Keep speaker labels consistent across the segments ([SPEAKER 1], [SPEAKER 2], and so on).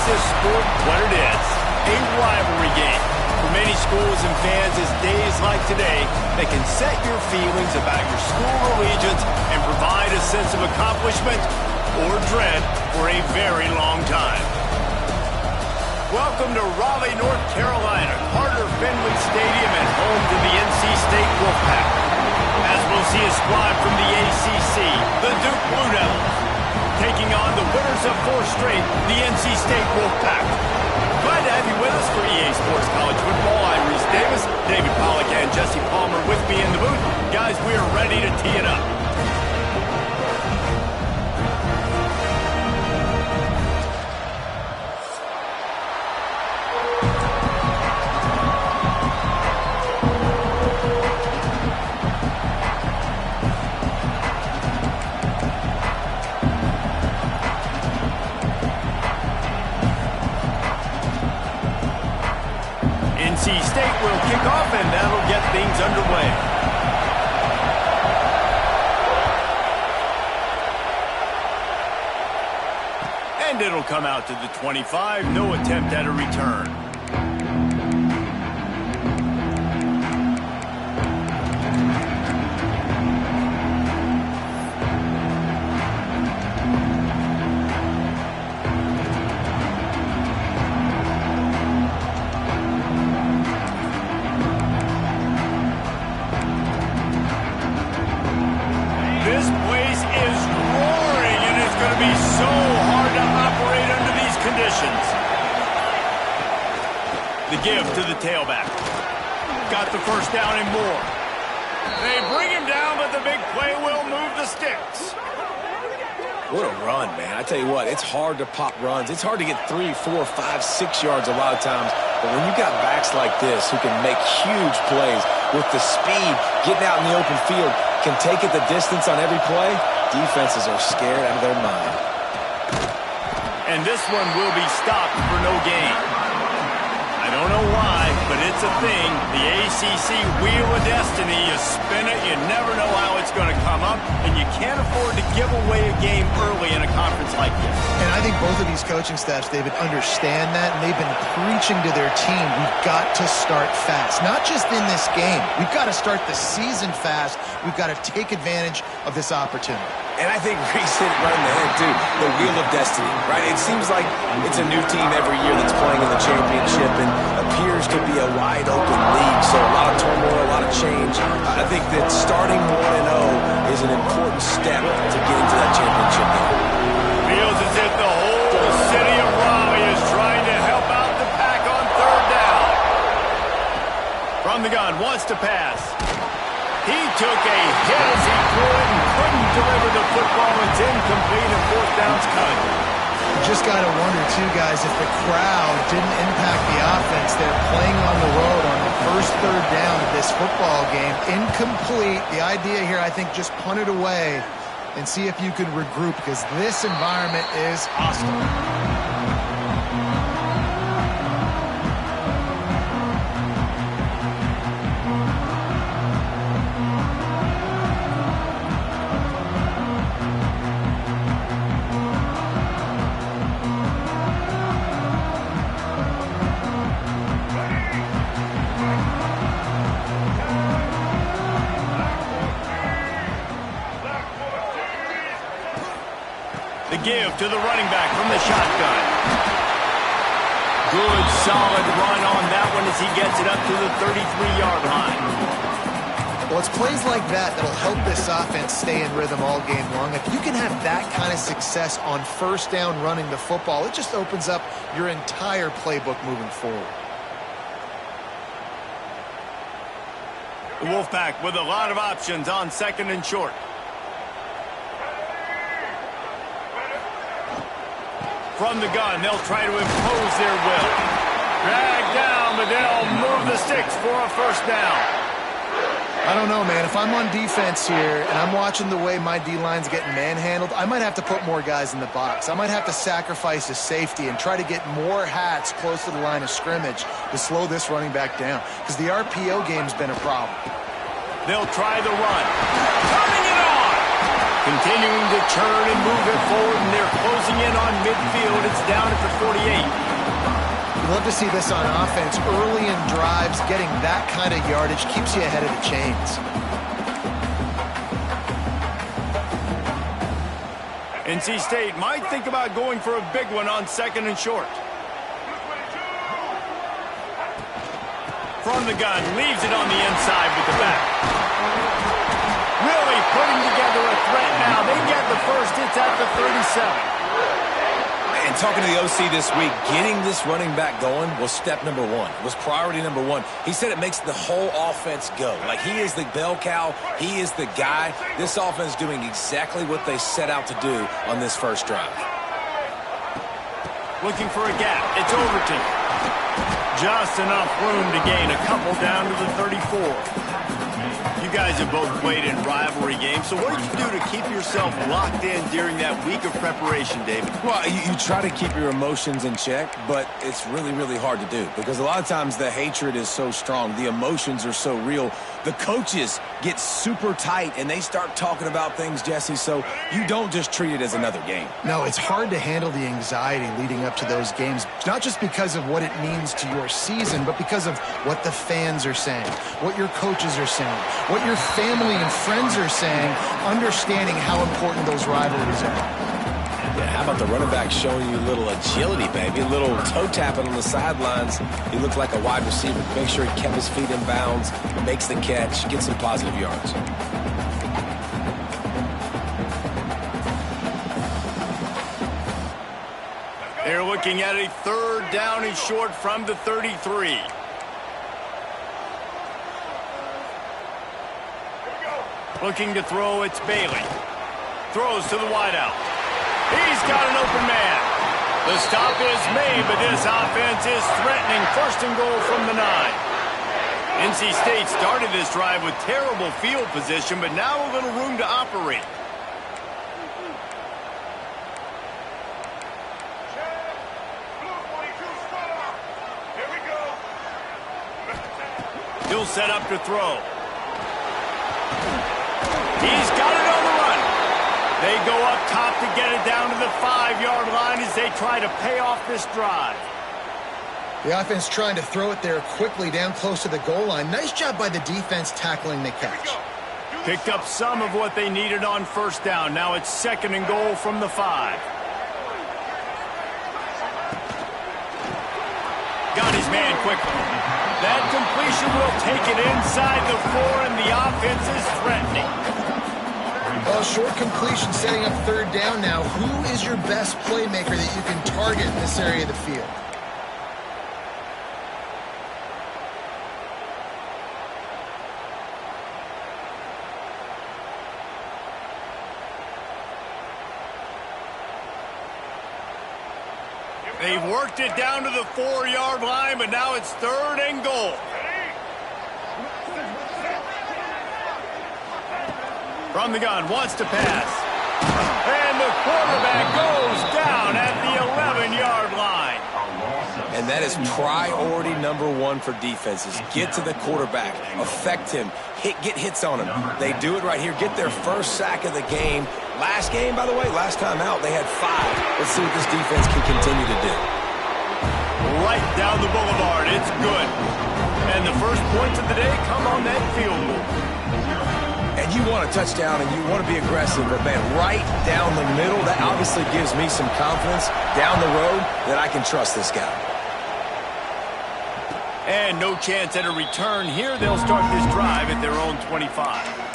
[SPEAKER 1] this sport what it is, a rivalry game. For many schools and fans, it's days like today that can set your feelings about your school allegiance and provide a sense of accomplishment or dread for a very long time. Welcome to Raleigh, North Carolina, Carter Finley Stadium, and home to the NC State Wolfpack. As we'll see a squad from the ACC, the Duke Blue Devils, taking on the winners of 4 straight, the NC State Wolfpack. Glad to have you with us for EA Sports College Football. I'm Reese Davis, David Pollack, and Jesse Palmer with me in the booth. Guys, we are ready to tee it up. NC State will kick off, and that'll get things underway. And it'll come out to the 25. No attempt at a return. This place is roaring, and it's going to be so hard to operate under these conditions. The give to the tailback. Got the first down and more. They bring him down, but the big play will move the sticks.
[SPEAKER 2] What a run, man. I tell you what, it's hard to pop runs. It's hard to get 3, 4, 5, 6 yards a lot of times. But when you got backs like this who can make huge plays with the speed, getting out in the open field, can take it the distance on every play, defenses are scared out of their mind.
[SPEAKER 1] And this one will be stopped for no gain. I don't know why, but it's a thing. The ACC Wheel of Destiny, you spin it, you never know how it's going to come up, and you can't afford to give away a game early in a conference like this.
[SPEAKER 3] And I think both of these coaching staffs, David, understand that, and they've been preaching to their team, we've got to start fast. Not just in this game. We've got to start the season fast. We've got to take advantage of this opportunity.
[SPEAKER 2] And I think Reese hit it right in the head, too. The Wheel of Destiny, right? It seems like it's a new team every year that's playing in the championship and appears to be a wide-open league. So a lot of turmoil, a lot of change. I think that starting 1-0 is an important step to getting to that championship game.
[SPEAKER 1] Feels as if the whole city of Raleigh is trying to help out the pack on 3rd down. From the gun, wants to pass. He took a hit as he threw it and couldn't deliver the football. It's incomplete and 4th down's cut.
[SPEAKER 3] You just got to wonder, too, guys, if the crowd didn't impact the offense. They're playing on the road on the first 3rd down of this football game. Incomplete. The idea here, I think, just punt it away and see if you can regroup, because this environment is hostile.
[SPEAKER 1] The give to the running back from the shotgun. Good, solid run on that one as he gets it up to the 33-yard line.
[SPEAKER 3] Well, it's plays like that that'll help this offense stay in rhythm all game long. If you can have that kind of success on 1st down running the football, it just opens up your entire playbook moving forward.
[SPEAKER 1] The Wolfpack with a lot of options on 2nd and short. From the gun, they'll try to impose their will. Dragged down, but they'll move the sticks for a 1st down.
[SPEAKER 3] I don't know, man. If I'm on defense here and I'm watching the way my D-line's getting manhandled, I might have to put more guys in the box. I might have to sacrifice a safety and try to get more hats close to the line of scrimmage to slow this running back down, because the RPO game's been a problem.
[SPEAKER 1] They'll try the run. Turning it on! Continuing to turn and move it forward, and they're closing in on midfield. It's down at the 48.
[SPEAKER 3] You love to see this on offense. Early in drives, getting that kind of yardage keeps you ahead of the chains.
[SPEAKER 1] NC State might think about going for a big one on 2nd and short. From the gun, leaves it on the inside with the back. Really putting together a threat now. They get the first. It's at the 37.
[SPEAKER 2] And talking to the OC this week, getting this running back going was step number one. It was priority number one. He said it makes the whole offense go. Like, he is the bell cow. He is the guy. This offense doing exactly what they set out to do on this first drive.
[SPEAKER 1] Looking for a gap. It's Overton. Just enough room to gain a couple down to the 34. You guys have both played in rivalry games, so what did you do to keep yourself locked in during that week of preparation, David?
[SPEAKER 2] Well, you try to keep your emotions in check, but it's really, really hard to do because a lot of times the hatred is so strong. The emotions are so real. The coaches get super tight, and they start talking about things, Jesse, so you don't just treat it as another game.
[SPEAKER 3] No, it's hard to handle the anxiety leading up to those games, not just because of what it means to your season, but because of what the fans are saying, what your coaches are saying, what your family and friends are saying, understanding how important those rivalries are.
[SPEAKER 2] Yeah, how about the running back showing you a little agility, baby? A little toe tapping on the sidelines. He looked like a wide receiver. Make sure he kept his feet in bounds, makes the catch, gets some positive yards.
[SPEAKER 1] They're looking at a 3rd down and short from the 33. Looking to throw, it's Bailey. Throws to the wideout. He's got an open man. The stop is made, but this offense is threatening. 1st and goal from the 9. NC State started this drive with terrible field position, but now a little room to operate. He'll set up to throw. He's got it on the run. They go up top to get it down to the 5-yard line as they try to pay off this drive.
[SPEAKER 3] The offense trying to throw it there quickly down close to the goal line. Nice job by the defense tackling the catch.
[SPEAKER 1] Picked up some of what they needed on 1st down. Now it's 2nd and goal from the 5. Got his man quickly. That completion will take it inside the 4, and the offense is threatening.
[SPEAKER 3] Well, short completion setting up 3rd down now. Who is your best playmaker that you can target in this area of the field?
[SPEAKER 1] They've worked it down to the 4-yard line, but now it's 3rd and goal. From the gun, wants to pass. And the quarterback goes down at the 11-yard line.
[SPEAKER 2] And that is priority number one for defenses. Get to the quarterback, affect him, get hits on him. They do it right here. Get their first sack of the game. Last game, by the way, last time out, they had 5. Let's see what this defense can continue to do.
[SPEAKER 1] Right down the boulevard. It's good. And the first points of the day come on that field goal.
[SPEAKER 2] And you want a touchdown and you want to be aggressive, but man, right down the middle, that obviously gives me some confidence down the road that I can trust this guy.
[SPEAKER 1] And no chance at a return here. They'll start this drive at their own 25.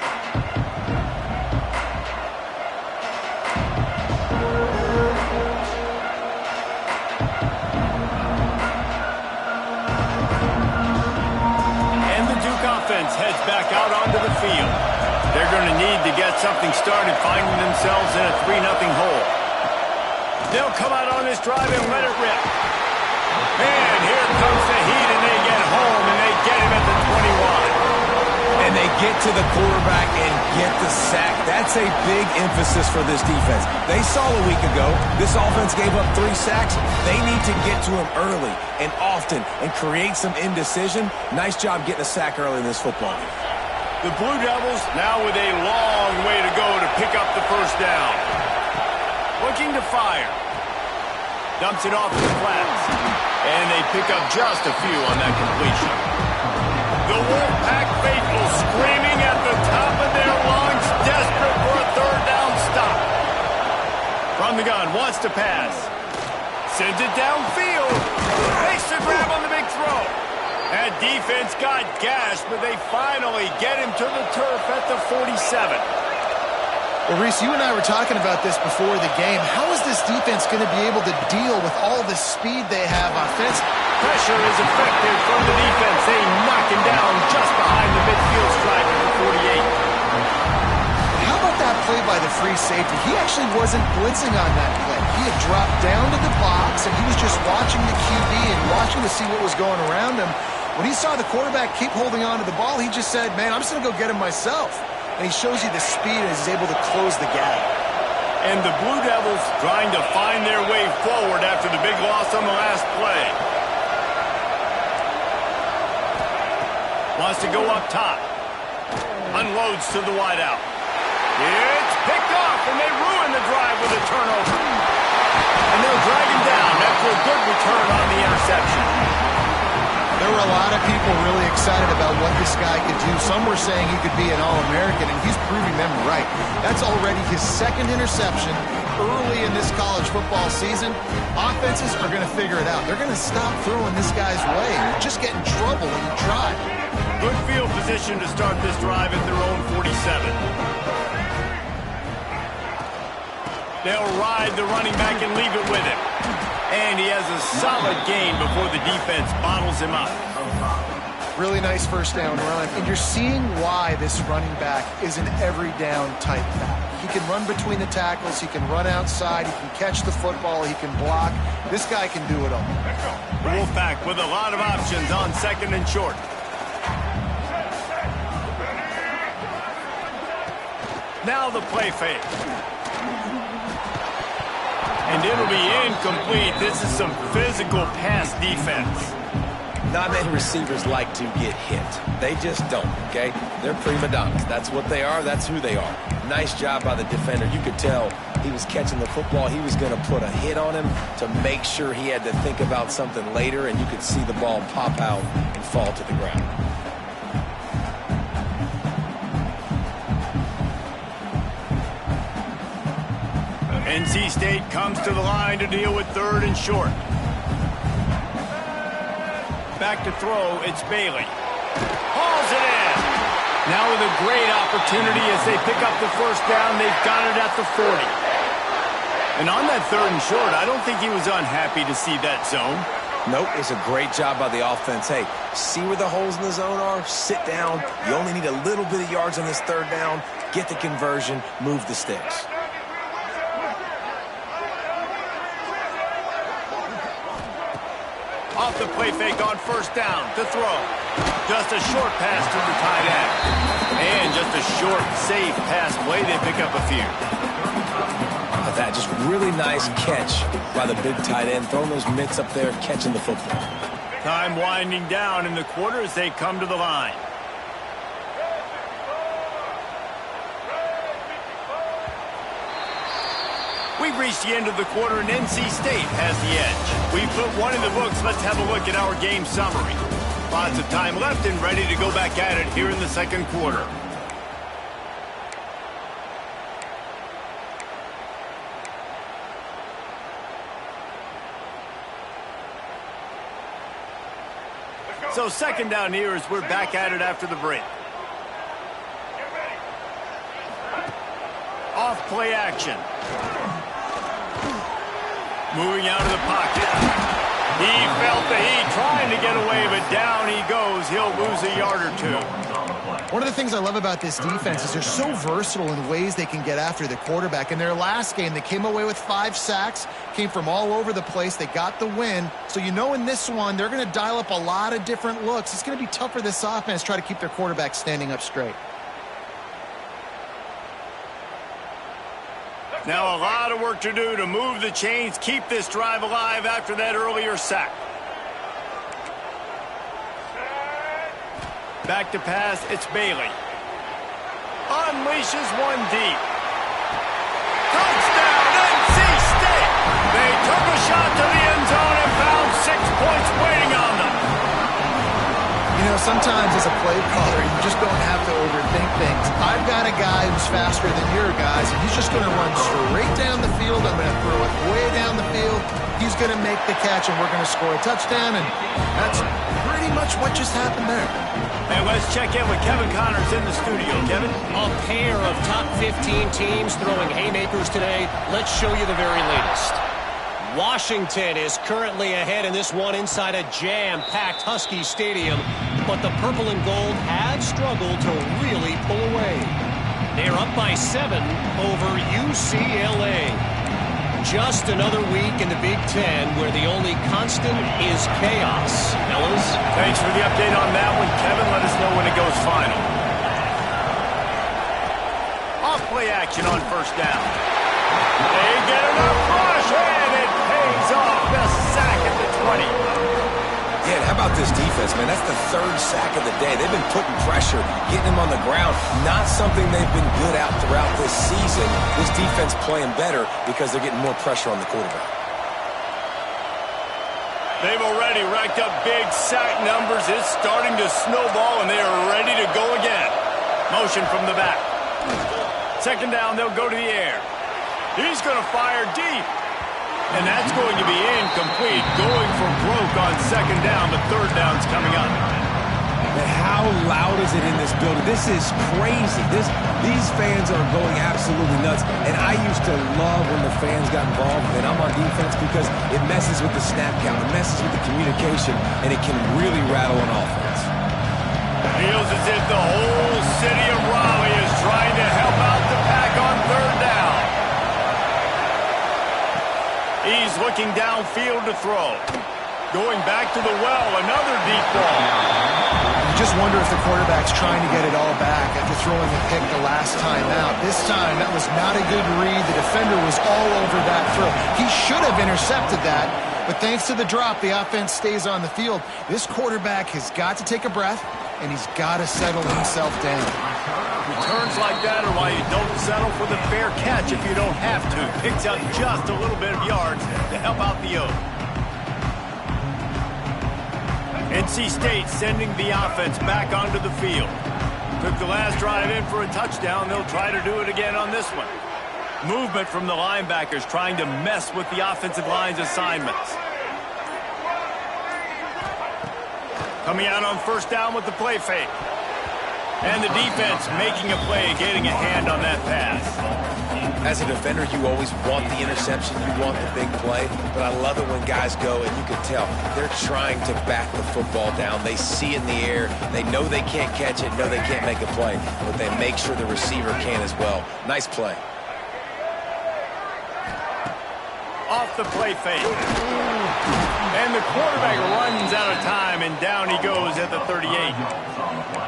[SPEAKER 1] Offense heads back out onto the field. They're going to need to get something started, finding themselves in a 3-0 hole. They'll come out on this drive and let it rip. And here comes the heat, and they get home, and they get him at the 21.
[SPEAKER 2] And they get to the quarterback and get the sack. That's a big emphasis for this defense. They saw a week ago, this offense gave up 3 sacks. They need to get to him early and often and create some indecision. Nice job getting a sack early in this football game.
[SPEAKER 1] The Blue Devils now with a long way to go to pick up the first down. Looking to fire. Dumps it off to the flats. And they pick up just a few on that completion. The Wolfpack faithful screaming at the top of their lungs, desperate for a third down stop. From the gun, wants to pass. Sends it downfield. Makes the grab on the big throw. That defense got gashed, but they finally get him to the turf at the 47.
[SPEAKER 3] Well, Reese, you and I were talking about this before the game. How is this defense going to be able to deal with all the speed they have offensively?
[SPEAKER 1] Pressure is effective from the defense. They knock him down just behind the midfield stripe at the 48.
[SPEAKER 3] How about that play by the free safety? He actually wasn't blitzing on that play. He had dropped down to the box, and he was just watching the QB and watching to see what was going around him. When he saw the quarterback keep holding on to the ball, he just said, man, I'm just going to go get him myself. And he shows you the speed and is able to close the gap.
[SPEAKER 1] And the Blue Devils trying to find their way forward after the big loss on the last play. Wants to go up top. Unloads to the wideout. It's picked off, and they ruin the drive with a turnover. And they'll drag him down after a good return on the interception.
[SPEAKER 3] There were a lot of people really excited about what this guy could do. Some were saying he could be an All-American, and he's proving them right. That's already his second interception early in this college football season. Offenses are going to figure it out. They're going to stop throwing this guy's way. You just get in trouble when you try.
[SPEAKER 1] Good field position to start this drive at their own 47. They'll ride the running back and leave it with him. And he has a solid gain before the defense bottles him up.
[SPEAKER 3] Really nice first down run. And you're seeing why this running back is an every down type back. He can run between the tackles. He can run outside. He can catch the football. He can block. This guy can do it all.
[SPEAKER 1] Wolfpack with a lot of options on second and short. Now the play fake. And it'll be incomplete. This is some physical pass defense.
[SPEAKER 2] Not many receivers like to get hit. They just don't, okay? They're prima donnas. That's what they are. That's who they are. Nice job by the defender. You could tell he was catching the football. He was going to put a hit on him to make sure he had to think about something later, and you could see the ball pop out and fall to the ground.
[SPEAKER 1] NC State comes to the line to deal with third and short. Back to throw, it's Bailey. Hauls it in. Now with a great opportunity as they pick up the first down. They've got it at the 40. And on that third and short, I don't think he was unhappy to see that zone.
[SPEAKER 2] Nope, it's a great job by the offense. Hey, see where the holes in the zone are? Sit down. You only need a little bit of yards on this third down. Get the conversion. Move the sticks.
[SPEAKER 1] Off the play fake on first down to throw. Just a short pass to the tight end. And just a short, safe pass play. They pick up a few.
[SPEAKER 2] That just really nice catch by the big tight end. Throwing those mitts up there, catching the football.
[SPEAKER 1] Time winding down in the quarter as they come to the line. We've reached the end of the quarter, and NC State has the edge. We've put one in the books. Let's have a look at our game summary. Lots of time left and ready to go back at it here in the second quarter. So second down here as we're back at it after the break. Off play action. Moving out of the pocket. He felt the heat trying to get away, but down he goes. He'll lose a yard or two.
[SPEAKER 3] One of the things I love about this defense is they're so versatile in ways they can get after the quarterback. In their last game, they came away with 5 sacks, came from all over the place. They got the win. So you know in this one, they're going to dial up a lot of different looks. It's going to be tough for this offense to try to keep their quarterback standing up straight.
[SPEAKER 1] Now a lot of work to do to move the chains, keep this drive alive after that earlier sack. Back to pass, it's Bailey. Unleashes one deep. Touchdown, NC State! They took a shot to the end zone and found 6 points waiting on them.
[SPEAKER 3] You know, sometimes as a play caller, you just don't have to overthink things. I've got a guy who's faster than your guys, and he's just going to run straight down the field. I'm going to throw it way down the field. He's going to make the catch, and we're going to score a touchdown, and that's pretty much what just happened there.
[SPEAKER 1] And let's check in with Kevin Connors in the studio. Kevin?
[SPEAKER 4] A pair of top 15 teams throwing haymakers today. Let's show you the very latest. Washington is currently ahead in this one inside a jam-packed Husky Stadium, but the purple and gold have struggled to really pull away. They're up by 7 over UCLA. Just another week in the Big Ten where the only constant is chaos. Fellas?
[SPEAKER 1] Thanks for the update on that one, Kevin. Let us know when it goes final. Off play action on first down. They get enough rush, and it pays off. The sack at the 20.
[SPEAKER 2] Yeah, and how about this defense, man? That's the 3rd sack of the day. They've been putting pressure, getting them on the ground. Not something they've been good at throughout this season. This defense playing better because they're getting more pressure on the quarterback.
[SPEAKER 1] They've already racked up big sack numbers. It's starting to snowball, and they are ready to go again. Motion from the back. 2nd down, they'll go to the air. He's going to fire deep. And that's going to be incomplete. Going for broke on 2nd down. The 3rd down's coming up.
[SPEAKER 2] And how loud is it in this building? This is crazy. These fans are going absolutely nuts. And I used to love when the fans got involved, and I'm on defense, because it messes with the snap count. It messes with the communication, and it can really rattle an offense.
[SPEAKER 1] Feels as if the whole city of Raleigh is trying to help out the Pack on 3rd down. He's looking downfield to throw. Going back to the well, another deep ball.
[SPEAKER 3] You just wonder if the quarterback's trying to get it all back after throwing the pick the last time out. This time, that was not a good read. The defender was all over that throw. He should have intercepted that, but thanks to the drop, the offense stays on the field. This quarterback has got to take a breath, and he's got to settle himself down.
[SPEAKER 1] Returns like that are why you don't settle for the fair catch if you don't have to. Picks up just a little bit of yards to help out the O. NC State sending the offense back onto the field. Took the last drive in for a touchdown. They'll try to do it again on this one. Movement from the linebackers trying to mess with the offensive line's assignments. Coming out on 1st down with the play fake. And the defense making a play and getting a hand on that pass.
[SPEAKER 2] As a defender, you always want the interception. You want the big play. But I love it when guys go, and you can tell they're trying to back the football down. They see it in the air. They know they can't catch it, know they can't make a play. But they make sure the receiver can as well. Nice play.
[SPEAKER 1] Off the play fake. And the quarterback runs out of time, and down he goes at the 38.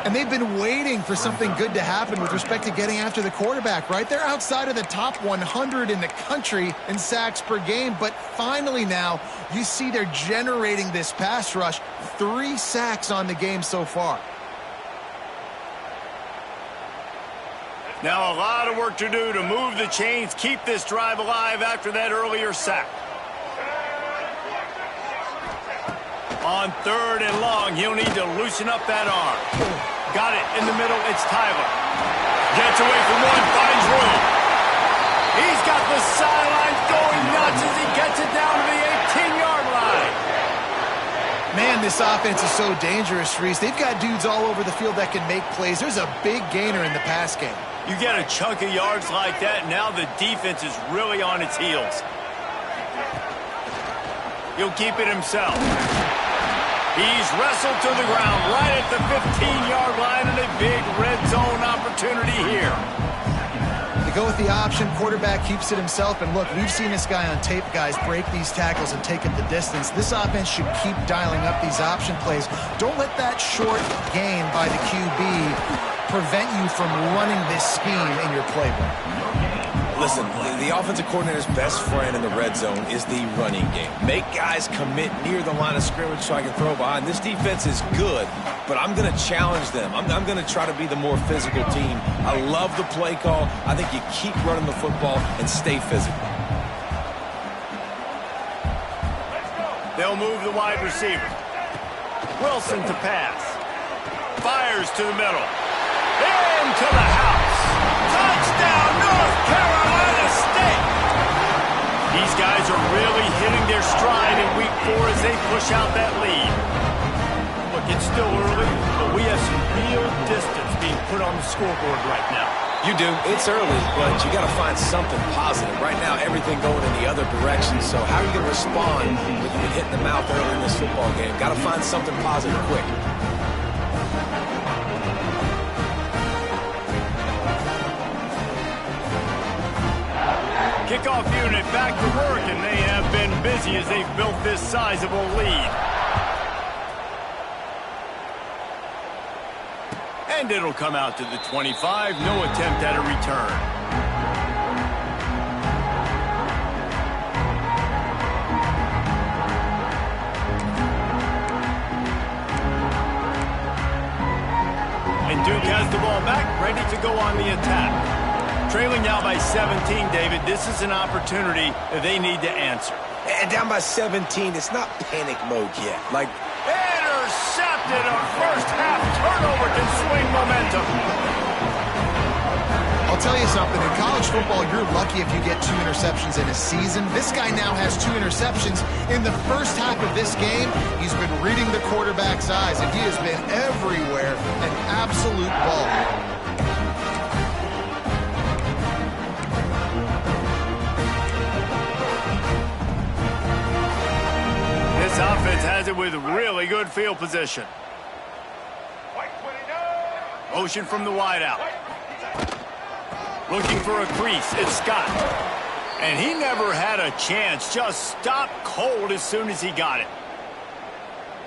[SPEAKER 3] And they've been waiting for something good to happen with respect to getting after the quarterback, right? They're outside of the top 100 in the country in sacks per game, but finally now you see they're generating this pass rush. 3 sacks on the game so far.
[SPEAKER 1] Now a lot of work to do to move the chains, keep this drive alive after that earlier sack. On 3rd and long, he'll need to loosen up that arm. Got it in the middle, it's Tyler. Gets away from one, finds room. He's got the sidelines going nuts as he gets it down to the 18-yard line.
[SPEAKER 3] Man, this offense is so dangerous, Reese. They've got dudes all over the field that can make plays. There's a big gainer in the pass game.
[SPEAKER 1] You get a chunk of yards like that, now the defense is really on its heels. He'll keep it himself. He's wrestled to the ground right at the 15-yard line, and a big red zone opportunity here.
[SPEAKER 3] They go with the option. Quarterback keeps it himself. And look, we've seen this guy on tape, guys, break these tackles and take it the distance. This offense should keep dialing up these option plays. Don't let that short gain by the QB prevent you from running this scheme in your playbook.
[SPEAKER 2] Listen, the offensive coordinator's best friend in the red zone is the running game. Make guys commit near the line of scrimmage so I can throw behind. This defense is good, but I'm going to challenge them. I'm going to try to be the more physical team. I love the play call. I think you keep running the football and stay physical.
[SPEAKER 1] They'll move the wide receiver. Wilson to pass. Fires to the middle. Into the house. Touchdown, North Carolina State. These guys are really hitting their stride in week 4 as they push out that lead. Look, it's still early, but we have some real distance being put on the scoreboard right now.
[SPEAKER 2] You do. It's early, but you got to find something positive. Right now, everything going in the other direction. So how are you going to respond when you get hit in the mouth early in this football game? Got to find something positive quick.
[SPEAKER 1] Kickoff unit back to work, and they have been busy as they've built this sizable lead. And it'll come out to the 25. No attempt at a return. And Duke has the ball back, ready to go on the attack. Trailing now by 17, David. This is an opportunity that they need to answer.
[SPEAKER 2] And down by 17, it's not panic mode yet. Like,
[SPEAKER 1] intercepted. A first half turnover can swing momentum.
[SPEAKER 3] I'll tell you something. In college football, you're lucky if you get 2 interceptions in a season. This guy now has 2 interceptions in the first half of this game. He's been reading the quarterback's eyes, and he has been everywhere. An absolute ball.
[SPEAKER 1] This offense has it with really good field position. Motion from the wideout. Looking for a crease. It's Scott. And he never had a chance. Just stopped cold as soon as he got it.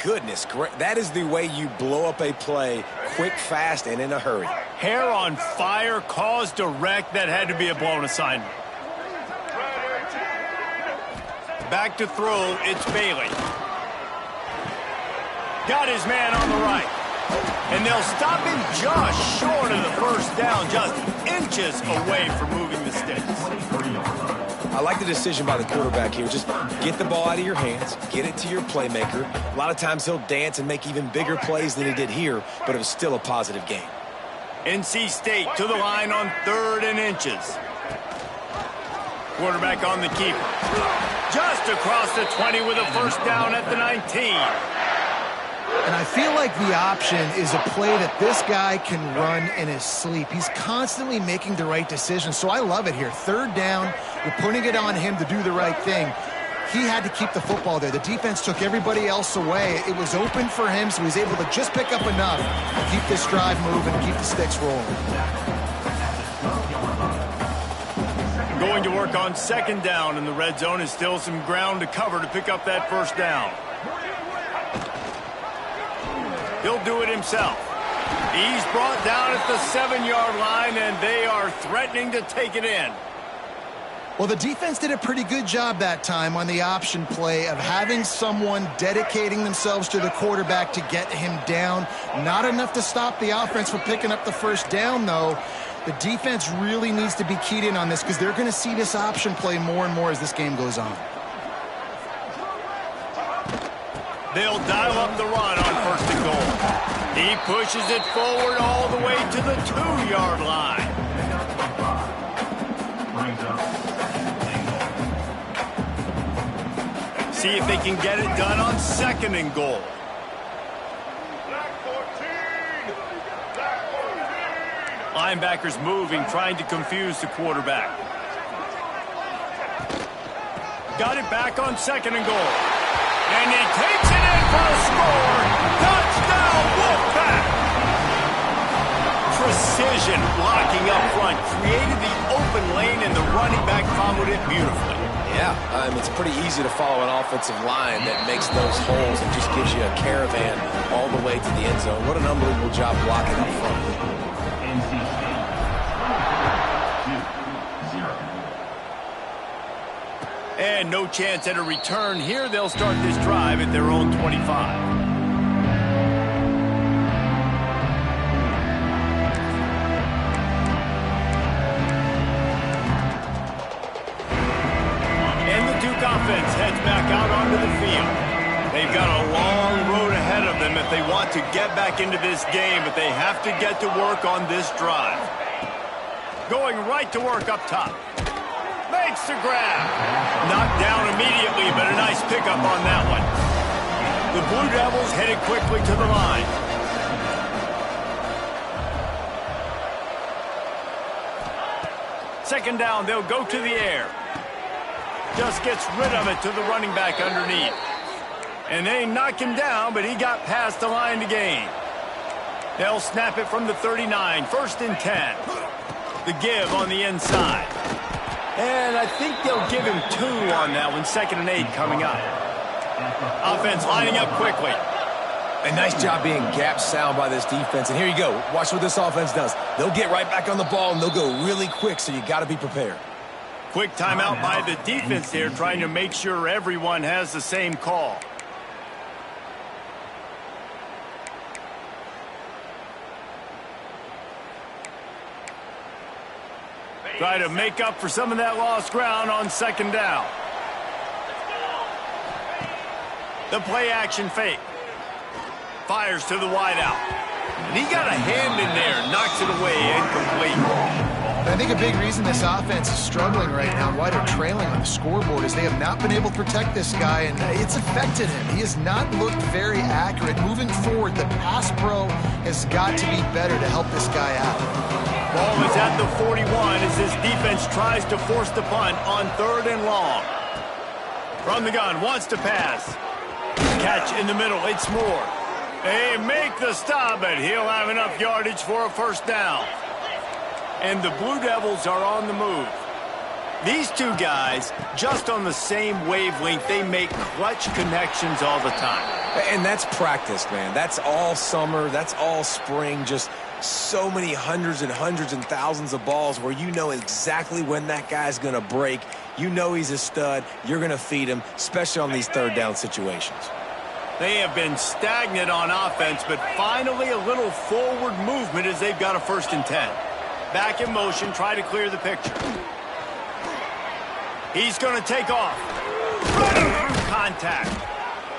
[SPEAKER 2] Goodness, that is the way you blow up a play quick, fast, and in a hurry.
[SPEAKER 1] Hair on fire, cause direct. That had to be a blown assignment. Back to throw, it's Bailey. Got his man on the right. And they'll stop him just short of the first down, just inches away from moving the sticks.
[SPEAKER 2] I like the decision by the quarterback here. Just get the ball out of your hands, get it to your playmaker. A lot of times he'll dance and make even bigger plays than he did here, but it was still a positive game.
[SPEAKER 1] NC State to the line on 3rd and inches. Quarterback on the keeper. Just across the 20 with a first down at the 19.
[SPEAKER 3] And I feel like the option is a play that this guy can run in his sleep. He's constantly making the right decision, so I love it here. 3rd down, we're putting it on him to do the right thing. He had to keep the football there. The defense took everybody else away. It was open for him, so he's able to just pick up enough to keep this drive moving and keep the sticks rolling.
[SPEAKER 1] Going to work on 2nd down in the red zone. Is still some ground to cover to pick up that first down. He'll do it himself. He's brought down at the 7-yard line, and they are threatening to take it in.
[SPEAKER 3] Well, the defense did a pretty good job that time on the option play of having someone dedicating themselves to the quarterback to get him down. Not enough to stop the offense from picking up the first down, though. The defense really needs to be keyed in on this because they're going to see this option play more and more as this game goes on.
[SPEAKER 1] They'll dial up the run on 1st and goal. He pushes it forward all the way to the 2-yard line. See if they can get it done on 2nd and goal. Linebackers moving, trying to confuse the quarterback. Got it back on 2nd and goal. And he takes it in for a score. Touchdown, Wolfpack! Precision blocking up front. Created the open lane, and the running back followed it beautifully.
[SPEAKER 2] Yeah, it's pretty easy to follow an offensive line that makes those holes and just gives you a caravan all the way to the end zone. What an unbelievable job blocking up front.
[SPEAKER 1] and no chance at a return here. They'll start this drive at their own 25. Offense heads back out onto the field. They've got a long road ahead of them if they want to get back into this game, but they have to get to work on this drive. Going right to work up top. Makes the grab. Knocked down immediately, but a nice pickup on that one. The Blue Devils headed quickly to the line. Second down, they'll go to the air. Just gets rid of it to the running back underneath. And they knock him down, but he got past the line to gain. They'll snap it from the 39, 1st and 10. The give on the inside. And I think they'll give him 2 on that one, 2nd and 8 coming up. Offense lining up quickly.
[SPEAKER 2] A nice job being gap sound by this defense. And here you go. Watch what this offense does. They'll get right back on the ball, and they'll go really quick, so you got to be prepared.
[SPEAKER 1] Quick timeout by the defense there, trying to make sure everyone has the same call. Try to make up for some of that lost ground on 2nd down. The play action fake. Fires to the wideout. And he got a hand in there, knocks it away, incomplete.
[SPEAKER 3] I think a big reason this offense is struggling right now, why they're trailing on the scoreboard, is they have not been able to protect this guy, and it's affected him. He has not looked very accurate. Moving forward, the pass pro has got to be better to help this guy out.
[SPEAKER 1] Ball is at the 41 as this defense tries to force the punt on 3rd and long. From the gun, wants to pass. Catch in the middle, it's Moore. They make the stop, but he'll have enough yardage for a 1st down. And the Blue Devils are on the move. These two guys, just on the same wavelength, they make clutch connections all the time.
[SPEAKER 2] And that's practice, man. That's all summer. That's all spring. Just so many hundreds and thousands of balls where you know exactly when that guy's going to break. You know he's a stud. You're going to feed him, especially on these 3rd down situations.
[SPEAKER 1] They have been stagnant on offense, but finally a little forward movement as they've got a 1st and 10. Back in motion, try to clear the picture. He's going to take off. Running through contact.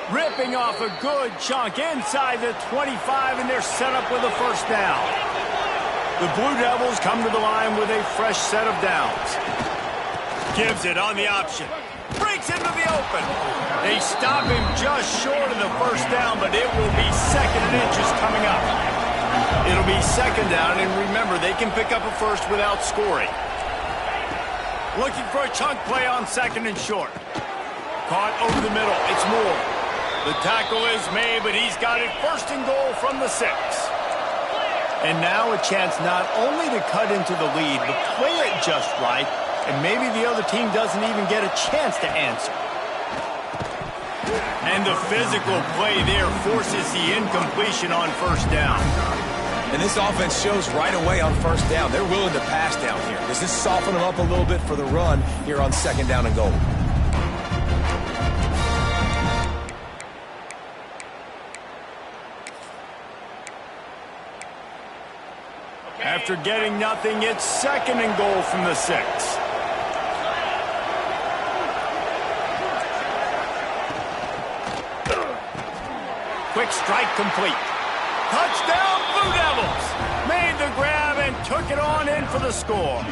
[SPEAKER 1] Ripping off a good chunk inside the 25, and they're set up with a 1st down. The Blue Devils come to the line with a fresh set of downs. Gives it on the option. Breaks into the open. They stop him just short of the 1st down, but it will be 2nd and inches coming up. It'll be 2nd down, and remember, they can pick up a 1st without scoring. Looking for a chunk play on 2nd and short. Caught over the middle. It's Moore. The tackle is made, but he's got it 1st and goal from the 6. And now a chance not only to cut into the lead, but play it just right, and maybe the other team doesn't even get a chance to answer. And the physical play there forces the incompletion on 1st down.
[SPEAKER 2] And this offense shows right away on 1st down. They're willing to pass down here. Does this soften them up a little bit for the run here on 2nd down and goal?
[SPEAKER 1] After getting nothing, it's 2nd and goal from the 6. Quick strike complete. Touchdown, Blue Devils! Made the grab and took it on in for the score.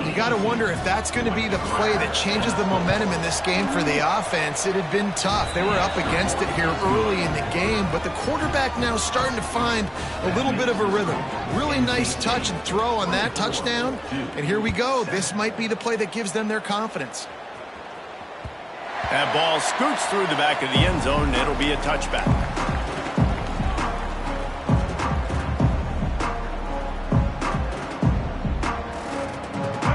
[SPEAKER 3] You got to wonder if that's going to be the play that changes the momentum in this game for the offense. It had been tough. They were up against it here early in the game, but the quarterback now starting to find a little bit of a rhythm. Really nice touch and throw on that touchdown. And here we go. This might be the play that gives them their confidence.
[SPEAKER 1] That ball scoots through the back of the end zone, and it'll be a touchback.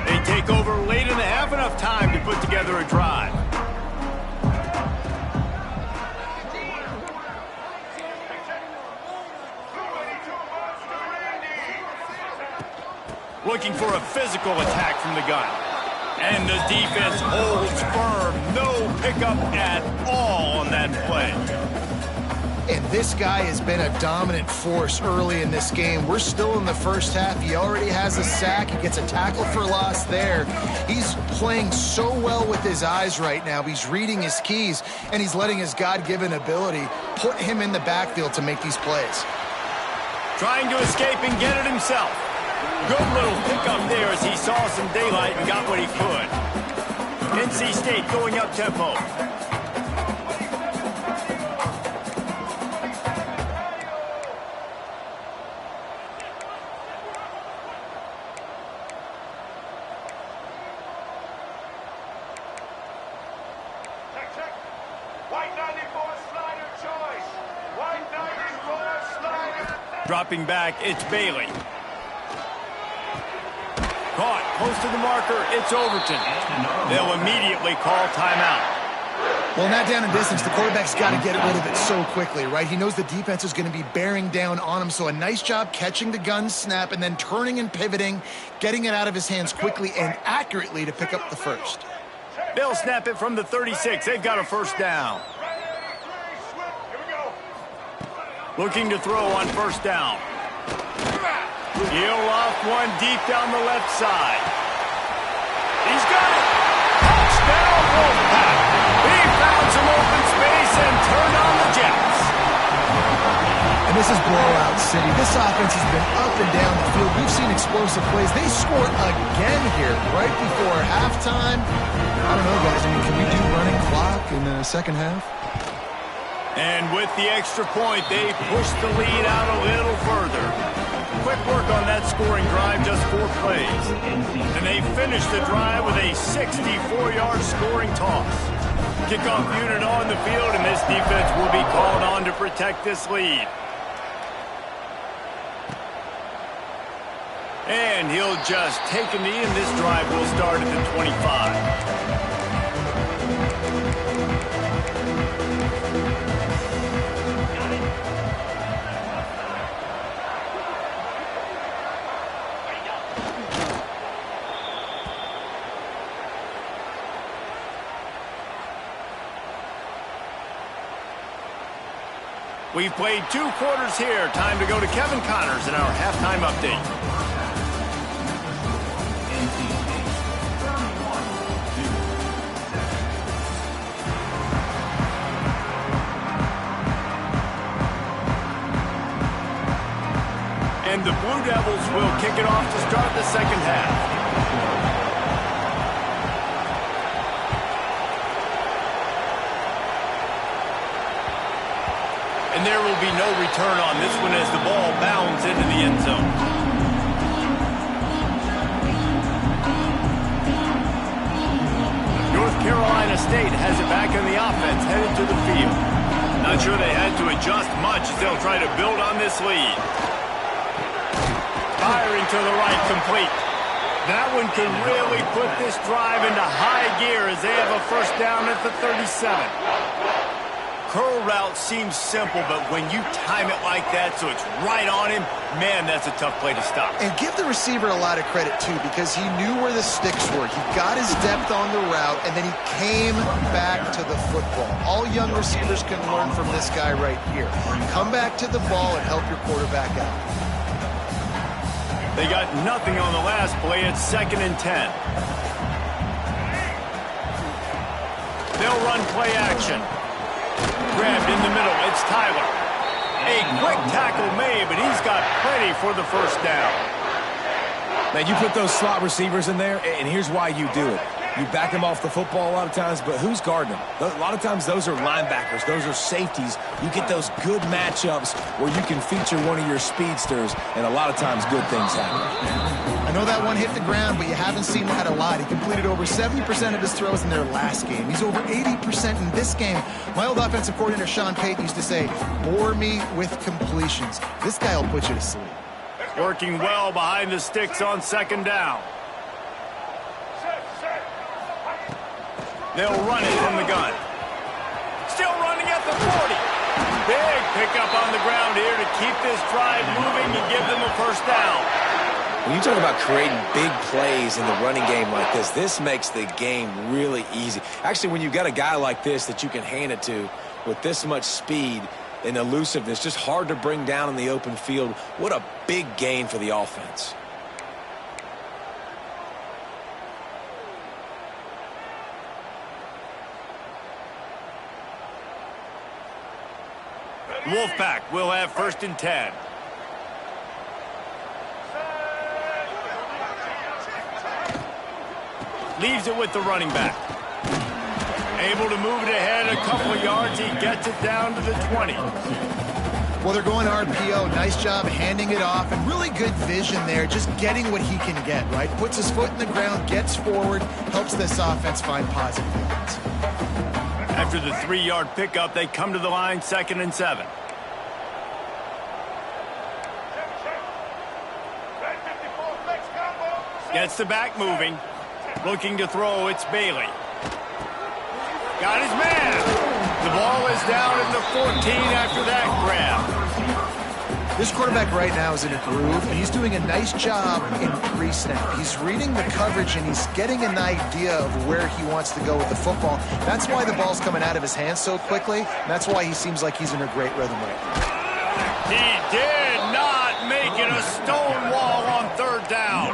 [SPEAKER 1] They take over late in the half, enough time to put together a drive. Looking for a physical attack from the gun. And the defense holds firm. No pickup at all on that play.
[SPEAKER 3] And this guy has been a dominant force early in this game. We're still in the first half. He already has a sack. He gets a tackle for loss there. He's playing so well with his eyes right now. He's reading his keys, and he's letting his God-given ability put him in the backfield to make these plays.
[SPEAKER 1] Trying to escape and get it himself. Good little pickup there as he saw some daylight and got what he could. NC State going up tempo. Dropping back, it's Bailey. Caught, close to the marker, it's Overton. They'll immediately call timeout.
[SPEAKER 3] Well, not down in distance. The quarterback's got to get rid of it so quickly, right? He knows the defense is going to be bearing down on him, so a nice job catching the gun snap and then turning and pivoting, getting it out of his hands quickly and accurately to pick up the first.
[SPEAKER 1] They'll snap it from the 36. They've got a first down. Looking to throw on first down. He'll off one deep down the left side. He's got it. Touchdown, Wolfpack. He found some open space and turned on the Jets.
[SPEAKER 3] And this is blowout city. This offense has been up and down the field. We've seen explosive plays. They score again here right before halftime. I don't know, guys. I mean, can we do running clock in the second half?
[SPEAKER 1] And with the extra point, they push the lead out a little further. Quick work on that scoring drive, just 4 plays. And they finish the drive with a 64-yard scoring toss. Kickoff unit on the field, and this defense will be called on to protect this lead. And he'll just take a knee, and this drive will start at the 25. We've played 2 quarters here. Time to go to Kevin Connors in our halftime update. And the Blue Devils will kick it off to start the second half. And there will be no return on this one as the ball bounds into the end zone. North Carolina State has it back in the offense, headed to the field. Not sure they had to adjust much as they'll try to build on this lead. Firing to the right, complete. That one could really put this drive into high gear as they have a first down at the 37. Curl route seems simple, but when you time it like that so it's right on him, man, that's a tough play to stop.
[SPEAKER 3] And give the receiver a lot of credit, too, because he knew where the sticks were. He got his depth on the route, and then he came back to the football. All young receivers can learn from this guy right here. Come back to the ball and help your quarterback out.
[SPEAKER 1] They got nothing on the last play. It's 2nd and 10. They'll run play action. Grabbed in the middle, it's Tyler. A quick tackle made, but he's got plenty for the first down.
[SPEAKER 2] Man, you put those slot receivers in there, and here's why you do it. You back them off the football a lot of times, but who's guarding them? A lot of times those are linebackers. Those are safeties. You get those good matchups where you can feature one of your speedsters, and a lot of times good things happen.
[SPEAKER 3] I know that one hit the ground, but you haven't seen that a lot. He completed over 70% of his throws in their last game. He's over 80% in this game. My old offensive coordinator, Sean Payton, used to say, bore me with completions. This guy will put you to sleep.
[SPEAKER 1] Working well behind the sticks on 2nd down. They'll run it from the gun. Still running at the 40. Big pickup on the ground here to keep this drive moving and give them a first down.
[SPEAKER 2] When you talk about creating big plays in the running game like this makes the game really easy. Actually, when you've got a guy like this that you can hand it to with this much speed and elusiveness, just hard to bring down in the open field, what a big gain for the offense.
[SPEAKER 1] Wolfpack will have 1st and 10. Leaves it with the running back. Able to move it ahead a couple of yards. He gets it down to the 20.
[SPEAKER 3] Well, they're going RPO. Nice job handing it off, and really good vision there, just getting what he can get, right? Puts his foot in the ground, gets forward, helps this offense find positive moments.
[SPEAKER 1] After the 3-yard pickup, they come to the line, 2nd and 7. Gets the back moving. Looking to throw, it's Bailey. Got his man. The ball is down at the 14 after that grab.
[SPEAKER 3] This quarterback right now is in a groove, and he's doing a nice job in pre-snap. He's reading the coverage, and he's getting an idea of where he wants to go with the football. That's why the ball's coming out of his hands so quickly. And that's why he seems like he's in a great rhythm right now.
[SPEAKER 1] He did not make it a stone wall on 3rd down.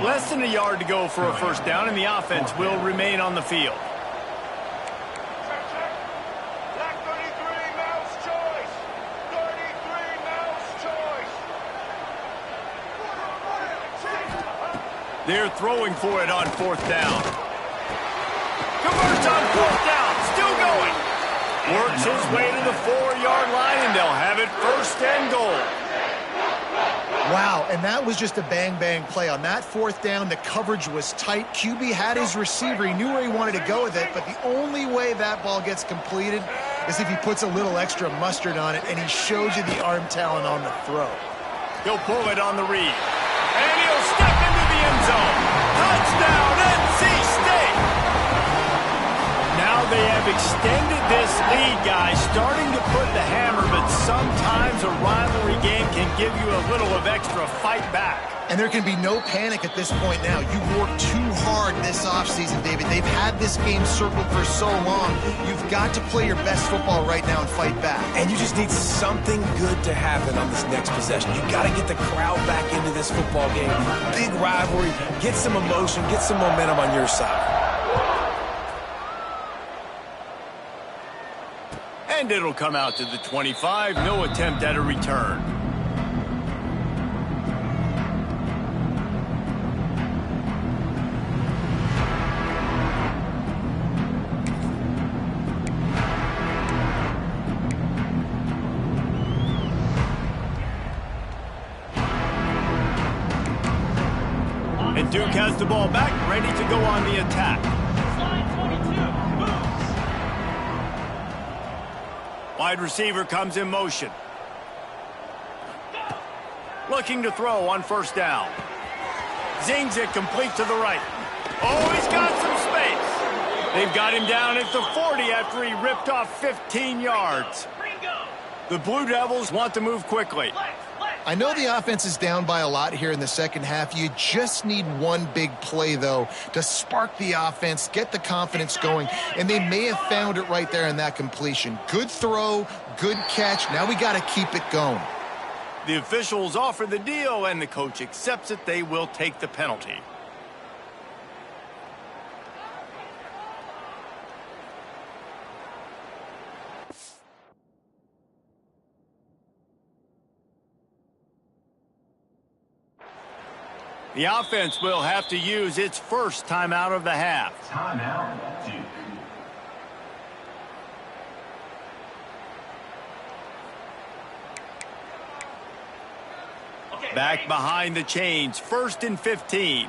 [SPEAKER 1] Less than a yard to go for a 1st down, and the offense will remain on the field. They're throwing for it on 4th down. Converts on 4th down. Still going. Works his way to the 4-yard line, and they'll have it 1st and goal.
[SPEAKER 3] Wow, and that was just a bang-bang play. On that 4th down, the coverage was tight. QB had his receiver. He knew where he wanted to go with it, but the only way that ball gets completed is if he puts a little extra mustard on it, and he shows you the arm talent on the throw.
[SPEAKER 1] He'll pull it on the read. And he'll step into the end zone. Touchdown, NC State! Now they have extended this lead, guys, starting to put the hammer, but sometimes a rivalry game can give you a little of extra fight back.
[SPEAKER 3] And there can be no panic at this point now. You worked too hard this offseason, David. They've had this game circled for so long. You've got to play your best football right now and fight back.
[SPEAKER 2] And you just need something good to happen on this next possession. You got to get the crowd back into this football game. Big rivalry. Get some emotion. Get some momentum on your side.
[SPEAKER 1] And it'll come out to the 25. No attempt at a return. And Duke has the ball back, ready to go on the attack. Wide receiver comes in motion. Looking to throw on 1st down. Zings it complete to the right. Oh, he's got some space. They've got him down at the 40 after he ripped off 15 yards. The Blue Devils want to move quickly.
[SPEAKER 3] I know the offense is down by a lot here in the second half. You just need one big play, though, to spark the offense, get the confidence going, and they may have found it right there in that completion. Good throw, good catch. Now we got to keep it going.
[SPEAKER 1] The officials offer the deal, and the coach accepts it. They will take the penalty. The offense will have to use its first timeout of the half.
[SPEAKER 5] Timeout, Duke.
[SPEAKER 1] Back behind the chains, 1st and 15.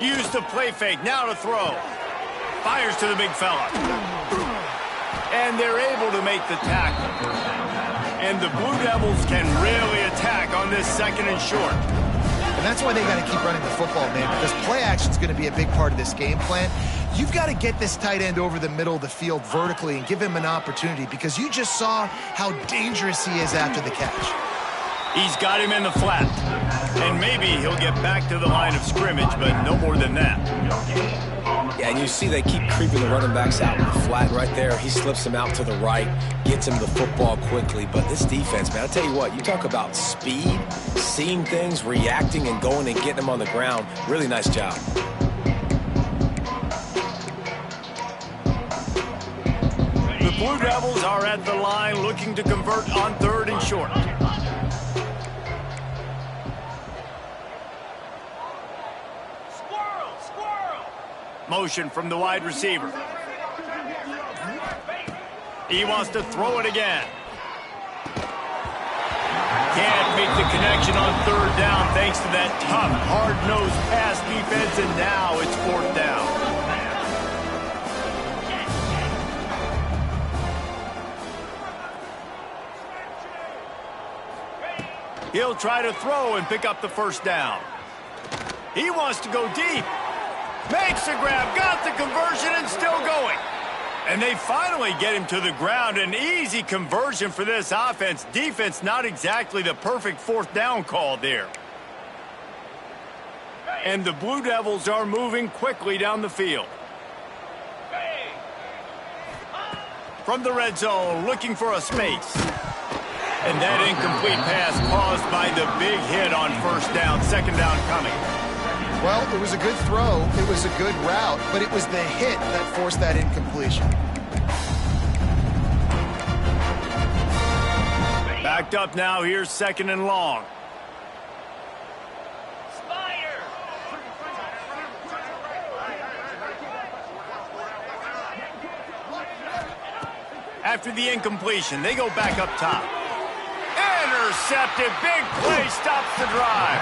[SPEAKER 1] Use the play fake, now to throw. Fires to the big fella. And they're able to make the tackle. And the Blue Devils can really attack on this 2nd and short.
[SPEAKER 3] And that's why they got to keep running the football, man, because play action is going to be a big part of this game plan. you've got to get this tight end over the middle of the field vertically and give him an opportunity, because you just saw how dangerous he is after the catch.
[SPEAKER 1] He's got him in the flat. And maybe he'll get back to the line of scrimmage, but no more than that.
[SPEAKER 2] Yeah, and you see they keep creeping the running backs out in the flat right there. He slips them out to the right, gets him the football quickly. But this defense, man, I'll tell you what, you talk about speed, seeing things, reacting, and going and getting them on the ground. Really nice job.
[SPEAKER 1] The Blue Devils are at the line looking to convert on 3rd and short. Motion from the wide receiver. He wants to throw it again. Can't make the connection on 3rd down thanks to that tough, hard-nosed pass defense, and now it's 4th down. He'll try to throw and pick up the 1st down. He wants to go deep. Makes the grab, got the conversion, and still going. And they finally get him to the ground. An easy conversion for this offense. Defense, not exactly the perfect 4th down call there. And the Blue Devils are moving quickly down the field. From the red zone, looking for a space. And that incomplete pass caused by the big hit on 1st down, 2nd down coming.
[SPEAKER 3] Well, it was a good throw, it was a good route, but it was the hit that forced that incompletion.
[SPEAKER 1] Backed up now, here's 2nd and long. After the incompletion, they go back up top. Intercepted, big play, stops the drive.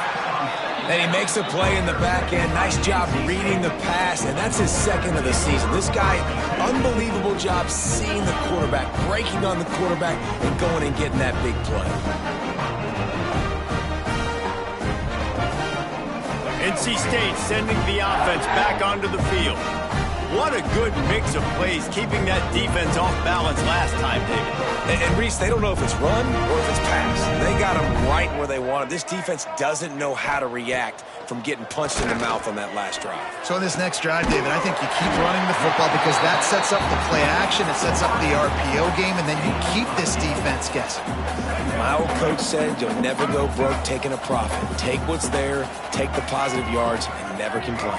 [SPEAKER 2] And he makes a play in the back end. Nice job reading the pass, and that's his 2nd of the season. This guy, unbelievable job seeing the quarterback, breaking on the quarterback, and going and getting that big play.
[SPEAKER 1] NC State sending the offense back onto the field. What a good mix of plays, keeping that defense off balance last time, David.
[SPEAKER 2] And Reese, they don't know if it's run or if it's pass. They got them right where they want it. This defense doesn't know how to react from getting punched in the mouth on that last drive.
[SPEAKER 3] So in this next drive, David, I think you keep running the football, because that sets up the play action, it sets up the RPO game, and then you keep this defense guessing.
[SPEAKER 2] My old coach said you'll never go broke taking a profit. Take what's there, take the positive yards, and never complain.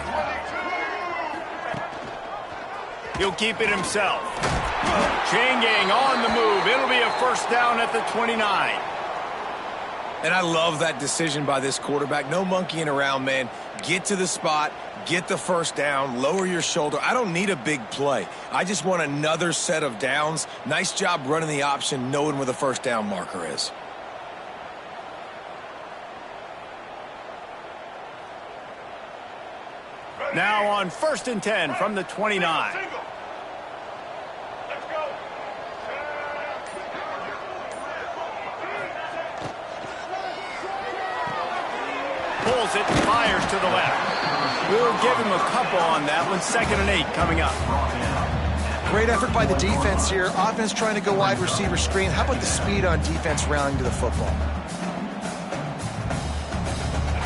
[SPEAKER 1] He'll keep it himself. Chain gang on the move. It'll be a 1st down at the 29.
[SPEAKER 2] And I love that decision by this quarterback. No monkeying around, man. Get to the spot, get the 1st down, lower your shoulder. I don't need a big play. I just want another set of downs. Nice job running the option, knowing where the 1st down marker is.
[SPEAKER 1] Now on 1st and 10 from the 29. Pulls it, fires to the left. We'll give him a couple on that one. 2nd and 8 coming up.
[SPEAKER 3] Great effort by the defense here. Offense trying to go wide receiver screen. How about the speed on defense rallying to the football?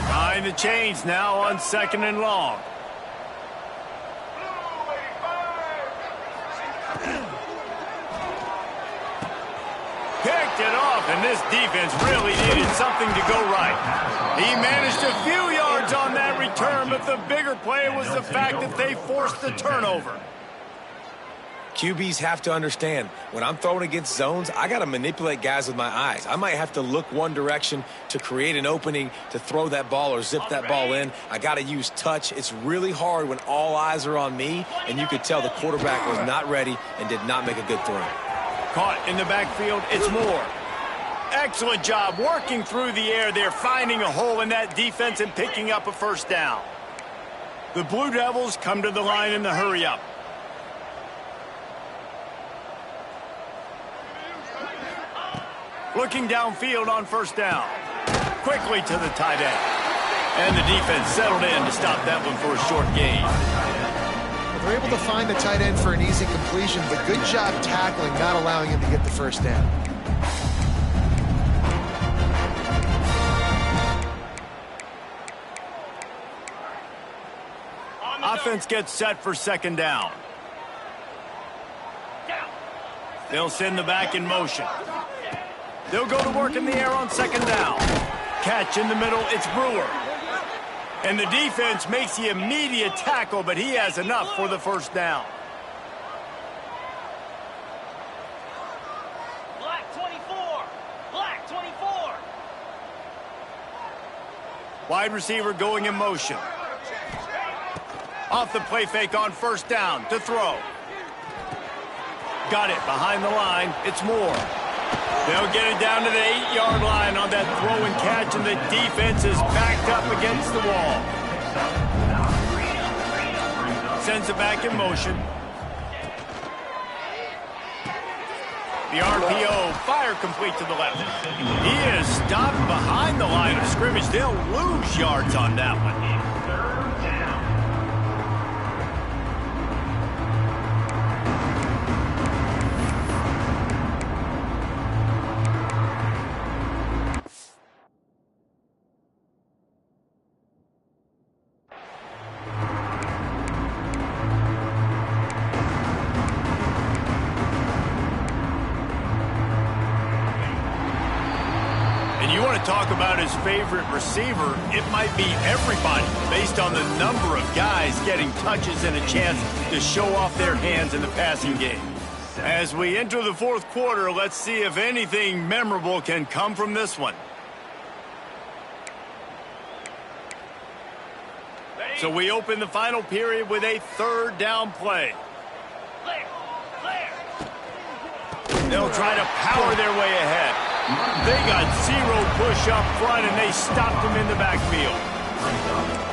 [SPEAKER 1] Behind the chains now on 2nd and long. Picked it off, and this defense really needed something to go right. He managed a few yards on that return, but the bigger play was the fact that they forced the turnover.
[SPEAKER 2] QBs have to understand, when I'm throwing against zones, I got to manipulate guys with my eyes. I might have to look one direction to create an opening to throw that ball or zip that ball in. I got to use touch. It's really hard when all eyes are on me, and you could tell the quarterback was not ready and did not make a good throw.
[SPEAKER 1] Caught in the backfield, it's Moore. Excellent job working through the air there, finding a hole in that defense and picking up a 1st down. The Blue Devils come to the line in the hurry-up. Looking downfield on 1st down. Quickly to the tight end. And the defense settled in to stop that one for a short gain.
[SPEAKER 3] They're able to find the tight end for an easy completion, but good job tackling, not allowing him to get the first down.
[SPEAKER 1] Offense gets set for second down. They'll send the back in motion. They'll go to work in the air on second down. Catch in the middle, it's Brewer. And the defense makes the immediate tackle, but he has enough for the first down.
[SPEAKER 5] Black 24. Black 24.
[SPEAKER 1] Wide receiver going in motion. Off the play fake on first down to throw. Got it behind the line. It's Moore. They'll get it down to the 8-yard line on that throw and catch, and the defense is backed up against the wall. Sends it back in motion. The RPO, fire complete to the left. He is stopped behind the line of scrimmage. They'll lose yards on that one. Talk about his favorite receiver, it might be everybody based on the number of guys getting touches and a chance to show off their hands in the passing game. As we enter the fourth quarter, let's see if anything memorable can come from this one. So we open the final period with a third down play. They'll try to power their way ahead. They got zero push up front, and they stopped him in the backfield.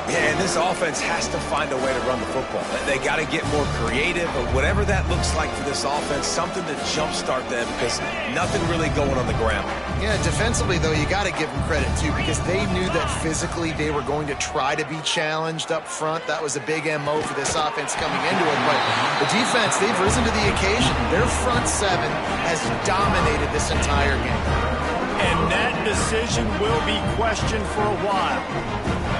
[SPEAKER 2] Yeah, and this offense has to find a way to run the football. They got to get more creative, or whatever that looks like for this offense, something to jumpstart them, because nothing really going on the ground.
[SPEAKER 3] Yeah, defensively, though, you got to give them credit, too, because they knew that physically they were going to try to be challenged up front. That was a big MO for this offense coming into it. But the defense, they've risen to the occasion. Their front seven has dominated this entire game.
[SPEAKER 1] And that decision will be questioned for a while.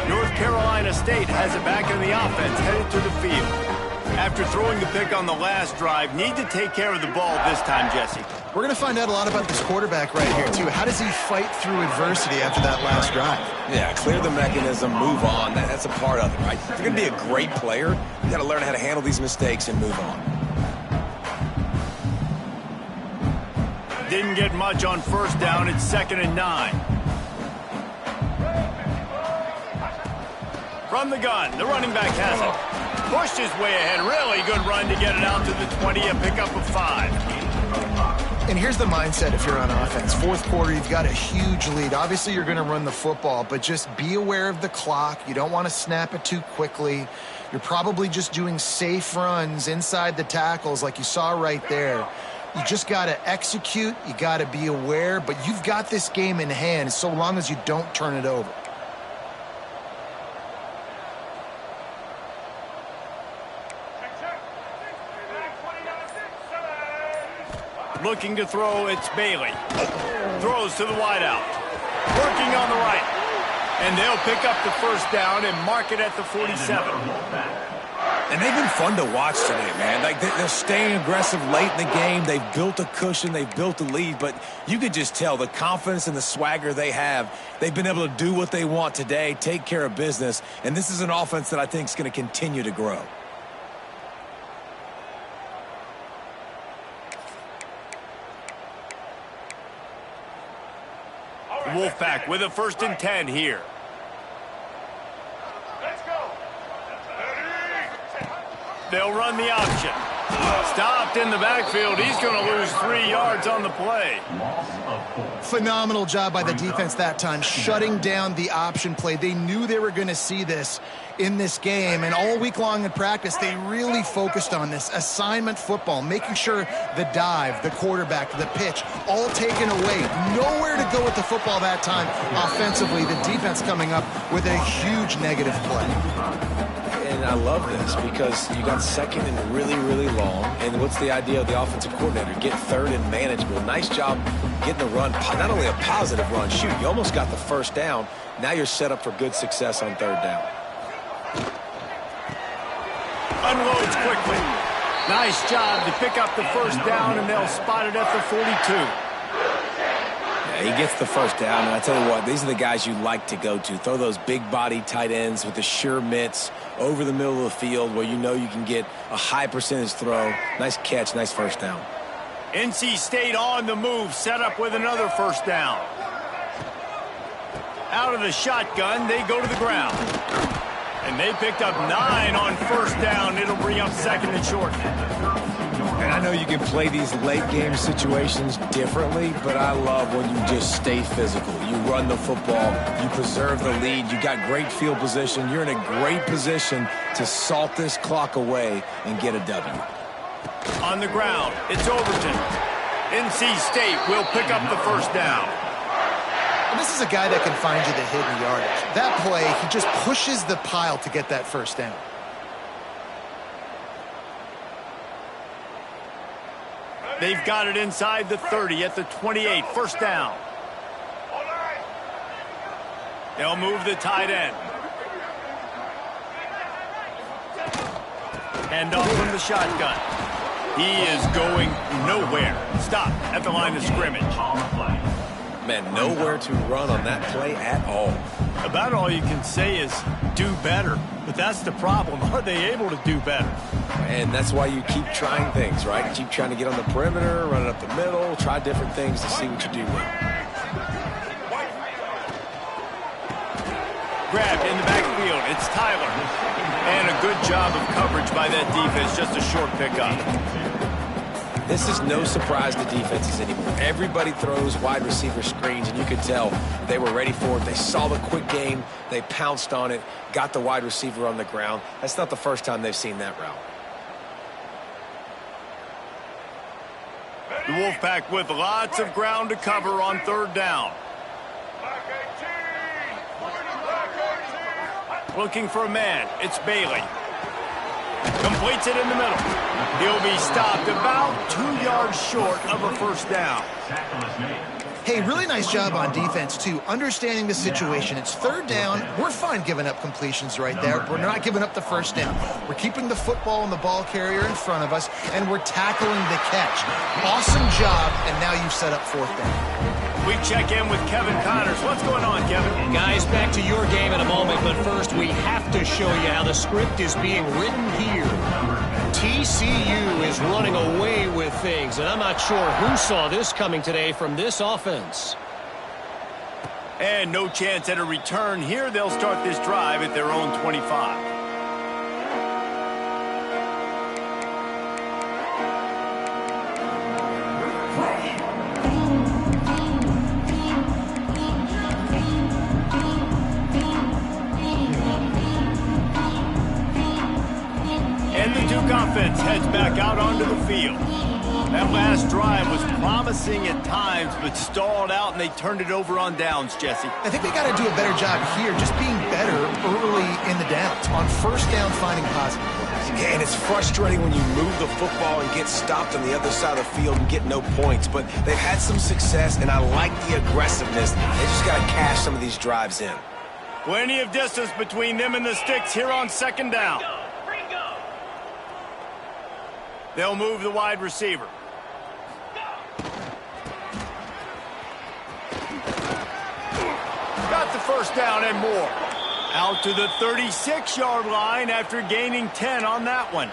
[SPEAKER 1] North Carolina State has it back in the offense, headed to the field. After throwing the pick on the last drive, need to take care of the ball this time, Jesse.
[SPEAKER 3] We're going to find out a lot about this quarterback right here, too. How does he fight through adversity after that last drive?
[SPEAKER 2] Yeah, clear the mechanism, move on. That's a part of it, right? If you're going to be a great player, you got to learn how to handle these mistakes and move on.
[SPEAKER 1] Didn't get much on first down. It's 2nd and 9. From the gun, the running back has it. Pushed his way ahead. Really good run to get it out to the 20, a pickup of 5.
[SPEAKER 3] And here's the mindset if you're on offense. Fourth quarter, you've got a huge lead. Obviously, you're going to run the football, but just be aware of the clock. You don't want to snap it too quickly. You're probably just doing safe runs inside the tackles like you saw right there. You just got to execute. You got to be aware, but you've got this game in hand so long as you don't turn it over.
[SPEAKER 1] Looking to throw, it's Bailey. Throws to the wideout. Working on the right. And they'll pick up the first down and mark it at the 47.
[SPEAKER 2] And they've been fun to watch today, man. Like, they're staying aggressive late in the game. They've built a cushion. They've built a lead. But you could just tell the confidence and the swagger they have. They've been able to do what they want today, take care of business. And this is an offense that I think is going to continue to grow.
[SPEAKER 1] Wolfpack with a 1st and 10 here. They'll run the option. Stopped in the backfield. He's going to lose 3 yards on the play.
[SPEAKER 3] Phenomenal job by the defense that time, shutting down the option play. They knew they were going to see this in this game, and all week long in practice, they really focused on this assignment football, making sure the dive, the quarterback, the pitch, all taken away. Nowhere to go with the football that time offensively. The defense coming up with a huge negative play.
[SPEAKER 2] And and I love this because you got second and really, really long. And what's the idea of the offensive coordinator? Get third and manageable. Nice job getting the run, not only a positive run. Shoot, you almost got the first down. Now you're set up for good success on third down.
[SPEAKER 1] Unloads quickly. Nice job to pick up the first down, and they'll spot it at the 42.
[SPEAKER 2] He gets the first down, and I tell you what, these are the guys you like to go to. Throw those big-body tight ends with the sure mitts over the middle of the field where you know you can get a high percentage throw. Nice catch, nice first down.
[SPEAKER 1] NC State on the move, set up with another first down. Out of the shotgun, they go to the ground. And they picked up 9 on first down. It'll bring up second and short.
[SPEAKER 2] And I know you can play these late-game situations differently, but I love when you just stay physical. You run the football, you preserve the lead, you got great field position. You're in a great position to salt this clock away and get a W.
[SPEAKER 1] On the ground, it's Overton. NC State will pick up the first down.
[SPEAKER 3] And this is a guy that can find you the hidden yardage. That play, he just pushes the pile to get that first down.
[SPEAKER 1] They've got it inside the 30 at the 28. First down. They'll move the tight end. Hand off from the shotgun. He is going nowhere. Stop at the line of scrimmage.
[SPEAKER 2] Man, nowhere to run on that play at all.
[SPEAKER 1] About all you can say is do better. But that's the problem. Are they able to do better?
[SPEAKER 2] And that's why you keep trying things, right? Keep trying to get on the perimeter, run it up the middle, try different things to see what you do with.
[SPEAKER 1] Grabbed in the backfield. It's Tyler. And a good job of coverage by that defense. Just a short pickup.
[SPEAKER 2] This is no surprise to defenses anymore. Everybody throws wide receiver screens, and you could tell they were ready for it. They saw the quick game. They pounced on it, got the wide receiver on the ground. That's not the first time they've seen that route.
[SPEAKER 1] The Wolfpack with lots of ground to cover on third down. Looking for a man. It's Bailey. Completes it in the middle. He'll be stopped about 2 yards short of a first down.
[SPEAKER 3] Hey, really nice job on defense, too. Understanding the situation. It's third down. We're fine giving up completions right there. We're not giving up the first down. We're keeping the football and the ball carrier in front of us, and we're tackling the catch. Awesome job, and now you've set up fourth down.
[SPEAKER 1] We check in with Kevin Connors. What's going on, Kevin?
[SPEAKER 4] Guys, back to your game in a moment, but first we have to show you how the script is being written here. TCU is running away with things, and I'm not sure who saw this coming today from this offense.
[SPEAKER 1] And no chance at a return here. They'll start this drive at their own 25. Offense heads back out onto the field. That last drive was promising at times, but stalled out, and they turned it over on downs, Jesse.
[SPEAKER 3] I think they got to do a better job here, just being better early in the downs. On first down, finding positive plays.
[SPEAKER 2] Yeah, and it's frustrating when you move the football and get stopped on the other side of the field and get no points. But they've had some success, and I like the aggressiveness. They just got to cash some of these drives in.
[SPEAKER 1] Plenty of distance between them and the sticks here on second down. They'll move the wide receiver. Got the first down and more. Out to the 36-yard line after gaining 10 on that one.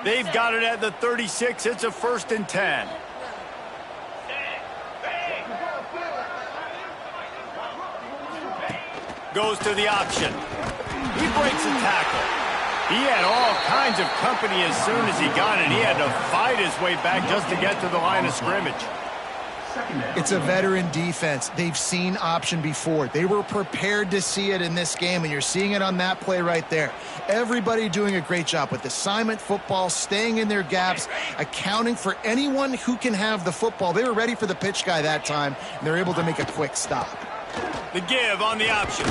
[SPEAKER 1] They've got it at the 36. It's a first and 10. Goes to the option. He breaks a tackle. He had all kinds of company as soon as he got it. He had to fight his way back just to get to the line of scrimmage.
[SPEAKER 3] It's a veteran defense. They've seen option before. They were prepared to see it in this game, and you're seeing it on that play right there. Everybody doing a great job with assignment football, staying in their gaps, accounting for anyone who can have the football. They were ready for the pitch guy that time, and they're able to make a quick stop.
[SPEAKER 1] The give on the option.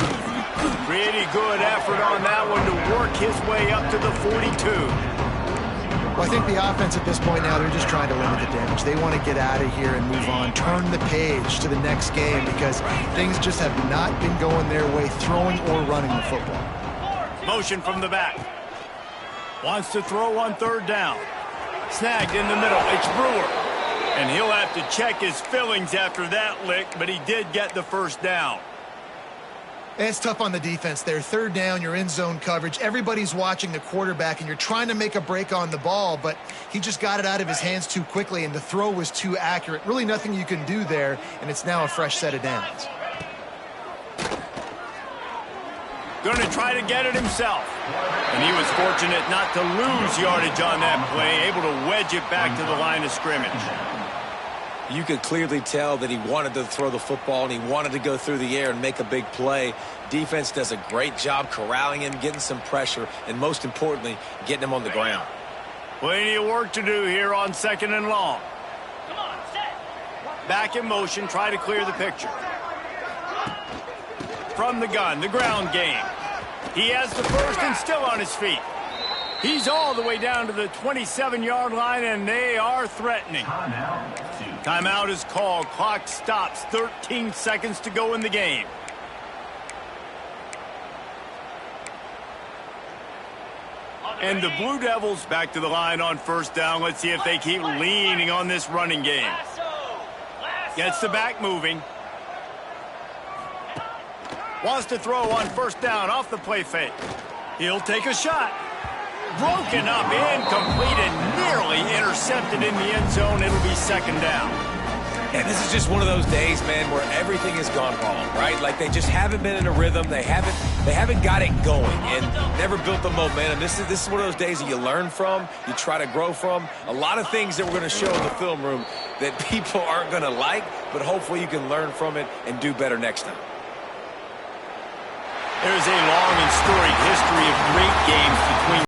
[SPEAKER 1] Pretty good effort on that one to work his way up to the 42.
[SPEAKER 3] Well, I think the offense at this point now, they're just trying to limit the damage. They want to get out of here and move on, turn the page to the next game because things just have not been going their way, throwing or running the football.
[SPEAKER 1] Motion from the back. Wants to throw on third down. Snagged in the middle. It's Brewer. And he'll have to check his fillings after that lick, but he did get the first down.
[SPEAKER 3] It's tough on the defense there. Third down, you're in zone coverage. Everybody's watching the quarterback, and you're trying to make a break on the ball, but he just got it out of his hands too quickly, and the throw was too accurate. Really nothing you can do there, and it's now a fresh set of downs.
[SPEAKER 1] Going to try to get it himself. And he was fortunate not to lose yardage on that play, able to wedge it back to the line of scrimmage.
[SPEAKER 2] You could clearly tell that he wanted to throw the football and he wanted to go through the air and make a big play. Defense does a great job corralling him, getting some pressure, and most importantly, getting him on the ground.
[SPEAKER 1] Plenty of work to do here on 2nd and long.
[SPEAKER 5] Come on, set.
[SPEAKER 1] Back in motion, try to clear the picture. From the gun, the ground game. He has the first and still on his feet. He's all the way down to the 27-yard line, and they are threatening. Timeout is called. Clock stops. 13 seconds to go in the game. And the Blue Devils back to the line on first down. Let's see if they keep leaning on this running game. Gets the back moving. Wants to throw on first down off the play fake. He'll take a shot. Broken up, incomplete, and nearly intercepted in the end zone. It'll be 2nd down.
[SPEAKER 2] And this is just one of those days, man, where everything has gone wrong, right? Like they just haven't been in a rhythm. They haven't got it going and never built the momentum. This is one of those days that you learn from, you try to grow from. A lot of things that we're going to show in the film room that people aren't going to like, but hopefully you can learn from it and do better next time.
[SPEAKER 1] There's a long and storied history of great games between